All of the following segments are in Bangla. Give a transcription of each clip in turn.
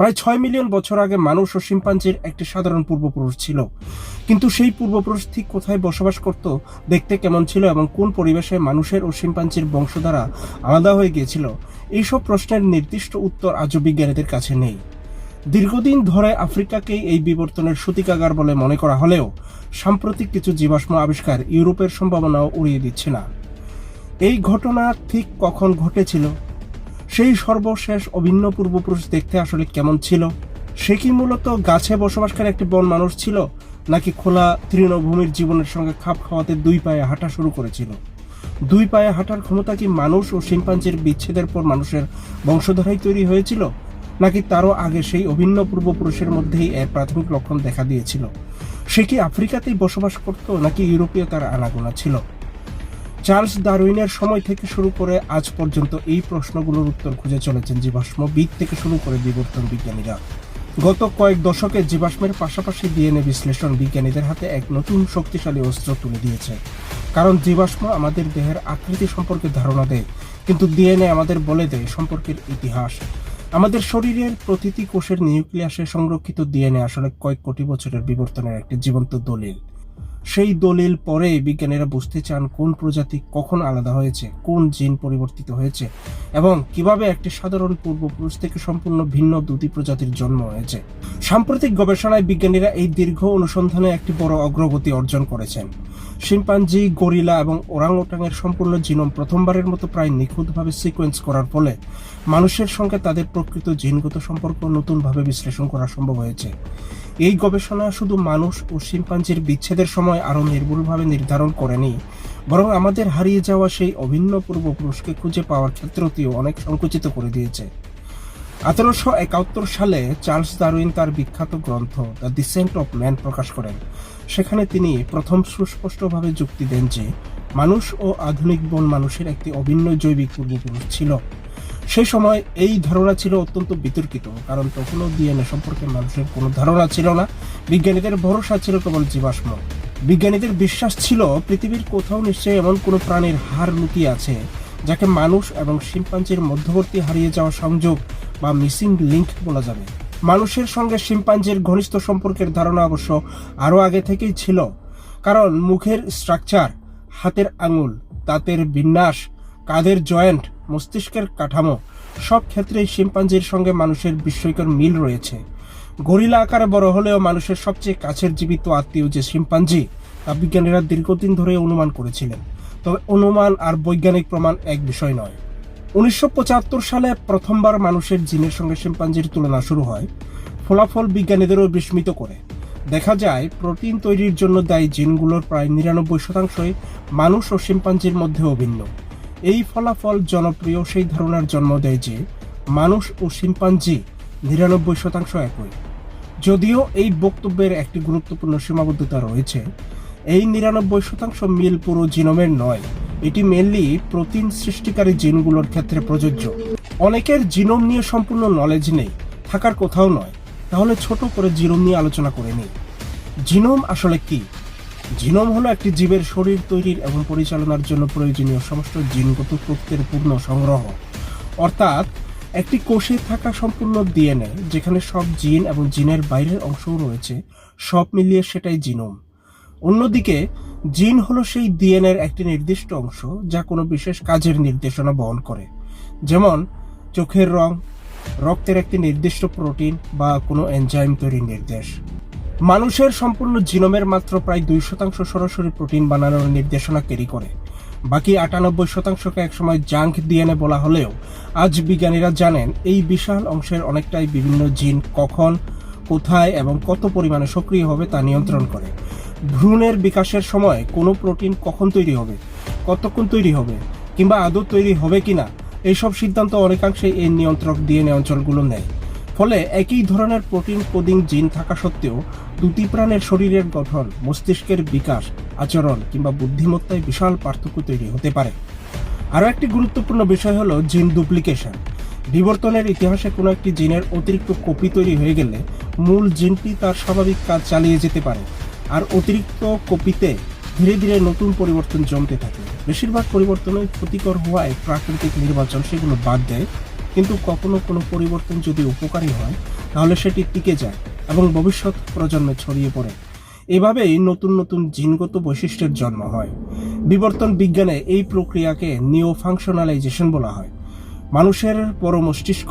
প্রায় ৬ মিলিয়ন বছর আগে মানুষ ও শিম্পাঞ্জির একটি সাধারণ পূর্বপুরুষ ছিল। কিন্তু সেই পূর্বপুরুষ ঠিক কোথায় বসবাস করত, দেখতে কেমন ছিল এবং কোন পরিবেশে মানুষের ও শিম্পাঞ্জির বংশধারা আলাদা হয়ে গিয়েছিল, এইসব প্রশ্নের নির্দিষ্ট উত্তর আজও বিজ্ঞানীদের কাছে নেই। দীর্ঘদিন ধরে আফ্রিকাকেই এই বিবর্তনের সূতিকাগার বলে মনে করা হলেও সাম্প্রতিক কিছু জীবাশ্ম আবিষ্কার ইউরোপের সম্ভাবনাও উড়িয়ে দিচ্ছে না। এই ঘটনা ঠিক কখন ঘটেছিল? সেই সর্বশেষ অভিন্ন পূর্বপুরুষ দেখতে আসলে কেমন ছিল? সে কি মূলত গাছে বসবাসকারী একটি বন মানুষ ছিল, নাকি খোলা তৃণভূমির জীবনের সঙ্গে খাপ খাওয়াতে দুই পায়ে হাঁটা শুরু করেছিল? দুই পায়ে হাঁটার ক্ষমতা কি মানুষ ও শিম্পাঞ্জির বিচ্ছেদের পর মানুষের বংশধারাই তৈরি হয়েছিল, নাকি তারও আগে সেই অভিন্ন পূর্বপুরুষের মধ্যেই এর প্রাথমিক লক্ষণ দেখা দিয়েছিল? সে কি আফ্রিকাতেই বসবাস করত, নাকি ইউরোপীয় তার আনাগোনা ছিল? চার্লস ডারউইনের সময় থেকে শুরু করে আজ পর্যন্ত এই প্রশ্নগুলোর উত্তর খুঁজে চলেছেন জীবাশ্মবিদ থেকে শুরু করে বিবর্তন বিজ্ঞানীরা। গত কয়েক দশকে জীবাশ্মের পাশাপাশি ডিএনএ বিশ্লেষণ বিজ্ঞানীদের হাতে এক নতুন শক্তিশালী অস্ত্র তুলে দিয়েছে। কারণ জীবাশ্ম আমাদের দেহের আকৃতি সম্পর্কে ধারণা দেয়, কিন্তু ডিএনএ আমাদের বলে দেয় সম্পর্কের ইতিহাস। আমাদের শরীরের প্রতিটি কোষের নিউক্লিয়াসে সংরক্ষিত ডিএনএ আসলে কয়েক কোটি বছরের বিবর্তনের একটি জীবন্ত দলিল। সেই দলিল পরে বিজ্ঞানীরা বুঝতে চান কোন প্রজাতি কখন আলাদা হয়েছে, কোন জিন পরিবর্তিত হয়েছে এবং কিভাবে একটি সাধারণ পূর্বপুরুষ থেকে সম্পূর্ণ ভিন্ন দুটি প্রজাতির জন্ম হয়েছে। সাম্প্রতিক গবেষণায় বিজ্ঞানীরা এই দীর্ঘ অনুসন্ধানে একটি বড় অগ্রগতি অর্জন করেছেন। শিম্পাঞ্জি, গরিলা এবং ওরাংওটাংয়ের সম্পূর্ণ জিনোম প্রথমবারের মতো প্রায় নিখুঁতভাবে সিকোয়েন্স করার ফলে মানুষের সঙ্গে তাদের প্রকৃত জিনগত সম্পর্ক নতুনভাবে বিশ্লেষণ করা সম্ভব হয়েছে। এই গবেষণা শুধু মানুষ ও শিম্পাঞ্জির বিচ্ছেদের সময় আরও নির্ভুলভাবে নির্ধারণ করেনি, বরং আমাদের হারিয়ে যাওয়া সেই অভিন্ন পূর্বপুরুষকে খুঁজে পাওয়ার ক্ষেত্রটিও অনেক সংকুচিত করে দিয়েছে। 1871 সালে চার্লস ডারউইন তার বিখ্যাত গ্রন্থ দ্য ডিসেন্ট অফ ম্যান প্রকাশ করেন। সেখানে তিনি প্রথম সুস্পষ্টভাবে যুক্তি দেন যে মানুষ ও আধুনিক বন মানুষের একটি অভিন্ন জৈবিক পূর্বপুরুষ ছিল। সেই সময় এই ধারণা ছিল অত্যন্ত বিতর্কিত, কারণ তখনও ডিএনএ সম্পর্কে মানুষের কোনো ধারণা ছিল না। বিজ্ঞানীদের ভরসা ছিল কেবল জীবাশ্ম। বিজ্ঞানীদের বিশ্বাস ছিল পৃথিবীর কোথাও নিশ্চয়ই এমন কোনো প্রাণীর হাড় লুকিয়ে আছে যাকে মানুষ এবং শিম্পাঞ্জির মধ্যবর্তী হারিয়ে যাওয়া সংযোগ বা মিসিং লিঙ্ক বলা যাবে। মানুষের সঙ্গে শিম্পাঞ্জির ঘনিষ্ঠ সম্পর্কের ধারণা অবশ্য আরও আগে থেকেই ছিল, কারণ মুখের স্ট্রাকচার, হাতের আঙুল, দাঁতের বিন্যাস, কাঁধের জয়েন্ট, মস্তিষ্কের কাঠামো সব ক্ষেত্রেই শিম্পাঞ্জির সঙ্গে মানুষের বিস্ময়কর মিল রয়েছে। গরিলা আকারে বড় হলেও মানুষের সবচেয়ে কাছের জীবিত আত্মীয় যে শিম্পাঞ্জি, তা বিজ্ঞানীরা দীর্ঘদিন ধরে অনুমান করেছিলেন। তবে অনুমান আর বৈজ্ঞানিক প্রমাণ এক বিষয় নয়। 1975 সালে প্রথমবার মানুষের জিনের সঙ্গে শিম্পাঞ্জির তুলনা শুরু হয়। ফলাফল বিজ্ঞানীদেরও বিস্মিত করে। দেখা যায় প্রোটিন তৈরির জন্য দায়ী জিনগুলোর প্রায় 99%ই মানুষ ও শিম্পাঞ্জির মধ্যে অভিন্ন। এই ফলাফল জনপ্রিয় সেই ধারণার জন্ম দেয় যে মানুষ ও শিম্পাঞ্জি 99% একই। যদিও এই বক্তব্যের একটি গুরুত্বপূর্ণ সীমাবদ্ধতা রয়েছে। এই 99% মিল পুরো জিনোমের নয়, এটি মেনলি প্রোটিন সৃষ্টিকারী জিনগুলোর ক্ষেত্রে প্রযোজ্য। অনেকের জিনোম নিয়ে সম্পূর্ণ নলেজ নেই, থাকার কোথাও নয়। তাহলে ছোট করে জিনোম নিয়ে আলোচনা করে নিই। জিনোম আসলে কি? জিনোম হলো একটি জীবের শরীর তৈরির এবং পরিচালনার জন্য প্রয়োজনীয় সমস্ত জিনগত তথ্যের পূর্ণ সংগ্রহ। অর্থাৎ একটি কোষে থাকা সম্পূর্ণ ডিএনএ, যেখানে সব জিন এবং জিনের বাইরের অংশও রয়েছে, সব মিলিয়ে সেটাই জিনোম। অন্যদিকে জিন হলো সেই ডিএনএর একটি নির্দিষ্ট অংশ যা কোনো বিশেষ কাজের নির্দেশনা বহন করে, যেমন চোখের রং, রক্তের একটি নির্দিষ্ট প্রোটিন বা কোনো এনজাইম তৈরির নির্দেশ। মানুষের সম্পূর্ণ জিনোমের মাত্র প্রায় 2% সরাসরি প্রোটিন বানানোর নির্দেশনা ক্যারি করে। বাকি 98%কে একসময় জাঙ্ক ডিএনএ বলা হলেও আজ বিজ্ঞানীরা জানেন এই বিশাল অংশের অনেকটাই বিভিন্ন জিন কখন, কোথায় এবং কত পরিমাণে সক্রিয় হবে তা নিয়ন্ত্রণ করে। ভ্রূণের বিকাশের সময় কোনো প্রোটিন কখন তৈরি হবে, কতক্ষণ তৈরি হবে, কিংবা আদৌ তৈরি হবে কিনা, এইসব সিদ্ধান্ত অনেকাংশে এই নিয়ন্ত্রক ডিএনএ অঞ্চলগুলো নেয়। ফলে একই ধরনের প্রোটিন কোডিং জিন থাকা সত্ত্বেও দুটি প্রাণের শরীরের গঠন, মস্তিষ্কের বিকাশ, আচরণ কিংবা বুদ্ধিমত্তায় বিশাল পার্থক্য তৈরি হতে পারে। আরও একটি গুরুত্বপূর্ণ বিষয় হলো জিন ডুপ্লিকেশন। বিবর্তনের ইতিহাসে কোনো একটি জিনের অতিরিক্ত কপি তৈরি হয়ে গেলে মূল জিনটি তার স্বাভাবিক কাজ চালিয়ে যেতে পারে, আর অতিরিক্ত কপিতে ধীরে ধীরে নতুন পরিবর্তন জমতে থাকে। বেশিরভাগ পরিবর্তনই ক্ষতিকর হওয়ায় প্রাকৃতিক নির্বাচন সেগুলো বাদ দেয়। কিন্তু কখনো কোনো পরিবর্তন যদি উপকারী হয় তাহলে সেটি টিকে যায় এবং ভবিষ্যৎ প্রজন্মে ছড়িয়ে পড়ে। এভাবেই নতুন নতুন জিনগত বৈশিষ্ট্যের জন্ম হয়। বিবর্তন বিজ্ঞানে এই প্রক্রিয়াকে নিও ফাংশনালাইজেশন বলা হয়। মানুষের বড় মস্তিষ্ক,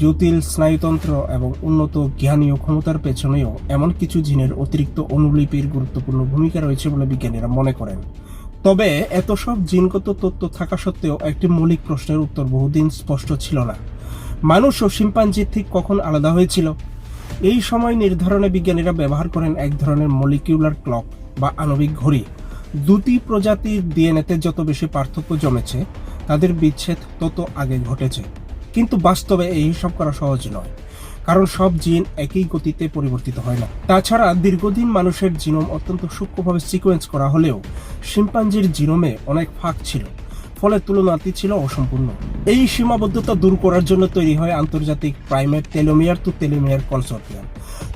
জটিল স্নায়ুতন্ত্র এবং উন্নত জ্ঞানীয় ক্ষমতার পেছনেও এমন কিছু জিনের অতিরিক্ত অনুলিপির গুরুত্বপূর্ণ ভূমিকা রয়েছে বলে বিজ্ঞানীরা মনে করেন। তবে এত সব জিনগত তথ্য থাকা সত্ত্বেও একটি মৌলিক প্রশ্নের উত্তর বহুদিন স্পষ্ট ছিল না। মানুষ ও শিম্পাঞ্জি ঠিক কখন আলাদা হয়েছিল? এই সময় নির্ধারণে বিজ্ঞানীরা ব্যবহার করেন এক ধরনের মলিকিউলার ক্লক বা আণবিক ঘড়ি। দুটি প্রজাতির ডিএনএতে যত বেশি পার্থক্য জমেছে তাদের বিচ্ছেদ তত আগে ঘটেছে। কিন্তু বাস্তবে এই হিসাব করা সহজ নয়, কারণ সব জিন একই গতিতে পরিবর্তিত হয় না। তাছাড়া দীর্ঘদিন মানুষের জিনোম অত্যন্ত সূক্ষ্মভাবে সিকোয়েন্স করা হলেও শিম্পাঞ্জির জিনোমে অনেক ফাঁক ছিল, ফলে তুলনাটি ছিল অসম্পূর্ণ। এই সীমাবদ্ধতা দূর করার জন্য তৈরি হয় আন্তর্জাতিক primate telomere to telomere consortium.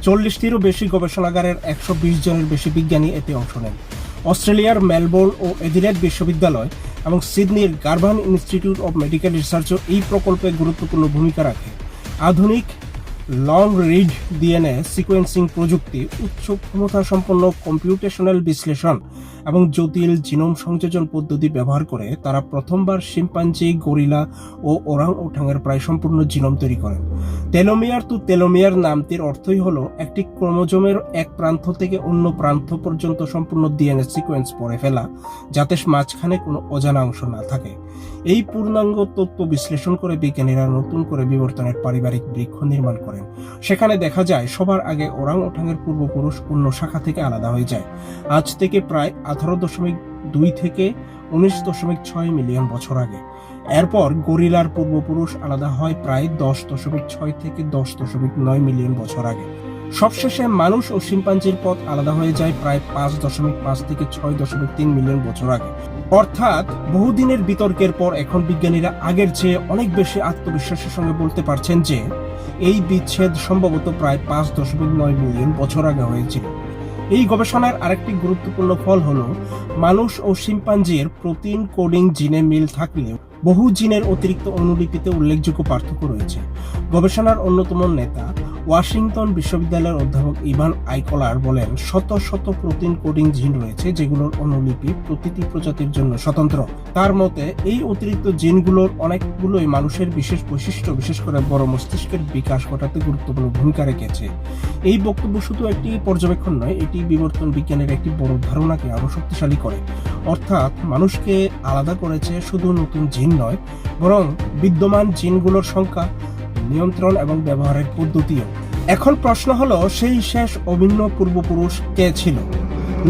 40টিরও বেশি গবেষণাগারের 120 জনের বেশি বিজ্ঞানী এতে অংশ নেন। অস্ট্রেলিয়ার মেলবোর্ন ও এডিলেড বিশ্ববিদ্যালয় এবং সিডনির গার্ভান ইনস্টিটিউট অব মেডিকেল রিসার্চও এই প্রকল্পে গুরুত্বপূর্ণ ভূমিকা রাখে। আধুনিক লং রিড ডিএনএ সিকোয়েন্সিং প্রযুক্তি, উচ্চ ক্ষমতা সম্পন্ন কম্পিউটেশনাল বিশ্লেষণ এবং জটিল জিনোম সংযোজন পদ্ধতি ব্যবহার করে তারা প্রথমবার শিম্পাঞ্জি, গরিলা ও ওরাং ওঠাঙের প্রায় সম্পূর্ণ জিনোম তৈরি করেন। টেলোমিয়ার টু টেলোমিয়ার নামটির অর্থই হলো একটি ক্রোমোজোমের এক প্রান্ত থেকে অন্য প্রান্ত পর্যন্ত সম্পূর্ণ ডিএনএ সিকোয়েন্স পড়ে ফেলা, যাতে মাঝখানে কোনো অজানা অংশ না থাকে। এই পূর্ণাঙ্গ তথ্য বিশ্লেষণ করে বিজ্ঞানীরা নতুন করে বিবর্তনের পারিবারিক বৃক্ষ নির্মাণ করেন। সেখানে দেখা যায় সবার আগে ওরাং ওঠাঙের পূর্বপুরুষ অন্য শাখা থেকে আলাদা হয়ে যায়, আজ থেকে প্রায় 18.2 থেকে 19.6 মিলিয়ন বছর আগে। এরপর গরিলার পূর্বপুরুষ আলাদা হয় প্রায় 10.6 থেকে 10.9 মিলিয়ন বছর আগে। সবশেষে মানুষ ও শিম্পাঞ্জির পথ আলাদা হয়ে যায় প্রায় 5.5 থেকে 6.3 মিলিয়ন বছর আগে। অর্থাৎ বহুদিনের বিতর্কের পর এখন বিজ্ঞানীরা আগের চেয়ে অনেক বেশি আত্মবিশ্বাসের সঙ্গে বলতে পারছেন যে এই বিচ্ছেদ সম্ভবত প্রায় 5.9 মিলিয়ন বছর আগে হয়েছিল। এই গবেষণার আরেকটি গুরুত্বপূর্ণ ফল হলো মানুষ ও শিম্পাঞ্জির প্রোটিন কোডিং জিনে মিল থাকলেও বহু জিনের অতিরিক্ত অনুলিপিতে উল্লেখযোগ্য পার্থক্য রয়েছে। গবেষণার অন্যতম নেতা ওয়াশিংটন বিশ্ববিদ্যালয়ের অধ্যাপক ইভান আইকলার বলেন, শত শত প্রোটিন কোডিং জিন রয়েছে যেগুলোর অনুলিপি প্রতিটি প্রজাতির জন্য স্বতন্ত্র। তার মতে এই অতিরিক্ত জিনগুলোর অনেকগুলোই মানুষের বিশেষ বৈশিষ্ট্য, বিশেষ করে বড় মস্তিষ্কের বিকাশ ঘটাতে গুরুত্বপূর্ণ ভূমিকা রেখেছে। এই বক্তব্য শুধু একটি পর্যবেক্ষণ নয়, এটি বিবর্তন বিজ্ঞানের একটি বড় ধারণাকে আরো শক্তিশালী করে। অর্থাৎ মানুষকে আলাদা করেছে শুধু নতুন জিন নয়, বরং বিদ্যমান জিনগুলোর সংখ্যা, নিয়ন্ত্রণ এবং ব্যবহারের পদ্ধতিও। এখন প্রশ্ন হলো, সেই শেষ অভিন্ন পূর্বপুরুষ কে ছিল?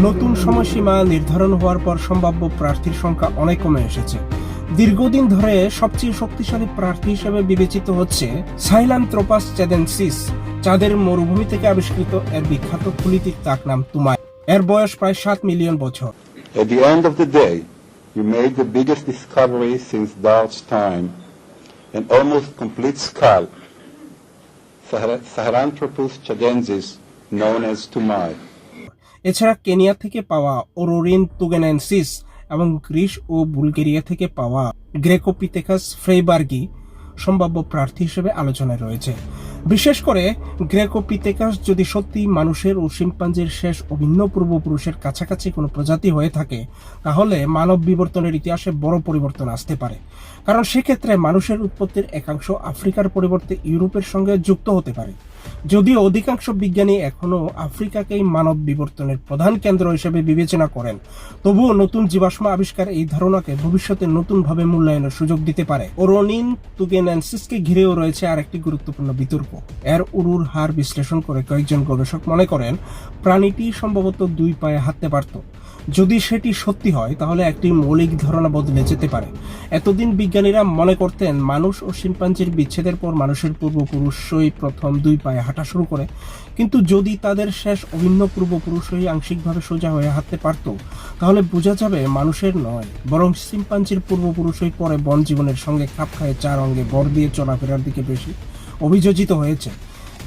নতুন সময়সীমা নির্ধারণ হওয়ার পর সম্ভাব্য প্রার্থীর সংখ্যা অনেক কমে এসেছে। দীর্ঘদিন ধরে সবচেয়ে শক্তিশালী প্রার্থী হিসেবে বিবেচিত হচ্ছে সাইলান্থ্রোপাস চাদেনসিস, চাঁদের মরুভূমি থেকে আবিষ্কৃত এর বিখ্যাত ফুলিটির তাক নাম তুমাই। এর বয়স প্রায় 7 মিলিয়ন বছর। At the end of the day, you made the biggest discovery since Dart's time, an almost complete skull, Sahelanthropus chadensis, known as Tumai. এছাড়া কেনিয়া থেকে পাওয়া ওরোরিন তুগেনেনসিস এবং গ্রিস ও বুলগেরিয়া থেকে পাওয়া গ্রেকোপিথেকাস ফ্রেইবার্গি সম্ভাব্য প্রার্থী হিসেবে আলোচনায় রয়েছে। বিশেষ করে গ্রেকোপিথেকাস যদি সত্যি মানুষের ও শিম্পাঞ্জির শেষ অভিন্ন পূর্বপুরুষের কাছাকাছি কোনো প্রজাতি হয়ে থাকে, তাহলে মানব বিবর্তনের ইতিহাসে বড় পরিবর্তন আসতে পারে। কারণ সেক্ষেত্রে মানুষের উৎপত্তির একাংশ আফ্রিকার পরিবর্তে ইউরোপের সঙ্গে যুক্ত হতে পারে। যদিও অধিকাংশ বিজ্ঞানী এখনো আফ্রিকাকেই মানব বিবর্তনের প্রধান কেন্দ্র হিসেবে বিবেচনা করেন, তবুও নতুন জীবাশ্ম আবিষ্কার এই ধারণাকে ভবিষ্যতে নতুনভাবে মূল্যায়নের সুযোগ দিতে পারে। ওরোনিন তুগেনেনসিসকে ঘিরেও রয়েছে আরেকটি গুরুত্বপূর্ণ বিতর্ক। এর উরুর হার বিশ্লেষণ করে কয়েকজন গবেষক মনে করেন প্রাণীটি সম্ভবত 2 পায়ে হাঁটতে পারত। যদি সেটি সত্যি হয় তাহলে একটি মৌলিক ধারণা বদলে যেতে পারে। এতদিন বিজ্ঞানীরা মনে করতেন মানুষ ও শিম্পাঞ্জির বিচ্ছেদের পর মানুষের পূর্বপুরুষই প্রথম 2 পায়ে হাঁটা শুরু করে, কিন্তু যদি তাদের শেষ অভিন্ন পূর্বপুরুষই আংশিকভাবে সোজা হয়ে হাঁটতে পারত, তাহলে বোঝা যাবে মানুষের নয় বরং শিম্পাঞ্জির পূর্বপুরুষই পরে বন জীবনের সঙ্গে খাপ খায়ে 4 অঙ্গে ভর দিয়ে চলাফেরার দিকে বেশি অভিযোজিত হয়েছে।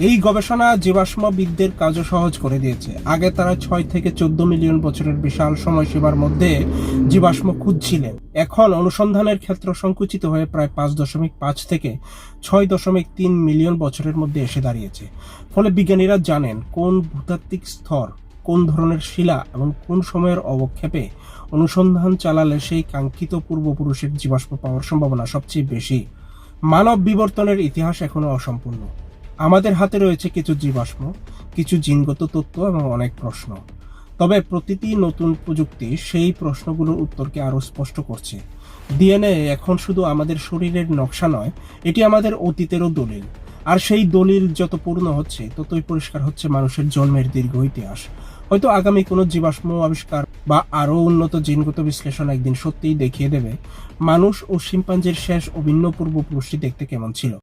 এই গবেষণা জীবাশ্মবিদদের কাজও সহজ করে দিয়েছে। আগে তারা 6 থেকে 14 মিলিয়ন বছরের বিশাল সময়সীমার মধ্যে জীবাশ্ম খুঁজছিলেন। এখন অনুসন্ধানের ক্ষেত্র সংকুচিত হয়ে প্রায় 5.5 থেকে 6.3 মিলিয়ন বছরের মধ্যে এসে দাঁড়িয়েছে। ফলে বিজ্ঞানীরা জানেন কোন ভূতাত্ত্বিক স্তর, কোন ধরনের শিলা এবং কোন সময়ের অবক্ষেপে অনুসন্ধান চালালে সেই কাঙ্ক্ষিত পূর্বপুরুষের জীবাশ্ম পাওয়ার সম্ভাবনা সবচেয়ে বেশি। মানব বিবর্তনের ইতিহাস এখনো অসম্পূর্ণ। আমাদের হাতে রয়েছে কিছু জীবাশ্ম, কিছু জিনগত তত্ত্ব এবং অনেক প্রশ্ন। তবে প্রতিটি নতুন প্রযুক্তি সেই প্রশ্নগুলোর উত্তরকে আরো স্পষ্ট করছে। ডিএনএ এখন শুধু আমাদের শরীরের নকশা নয়, এটি আমাদের অতীতেরও দলিল। আর সেই দলিল যত পূর্ণ হচ্ছে, ততই পরিষ্কার হচ্ছে মানুষের জন্মের দীর্ঘ ইতিহাস। হয়তো আগামী কোনো জীবাশ্ম আবিষ্কার বা আরো উন্নত জিনগত বিশ্লেষণ একদিন সত্যিই দেখিয়ে দেবে মানুষ ও শিম্পাঞ্জির শেষ অভিন্ন পূর্বপুরুষটি দেখতে কেমন ছিল।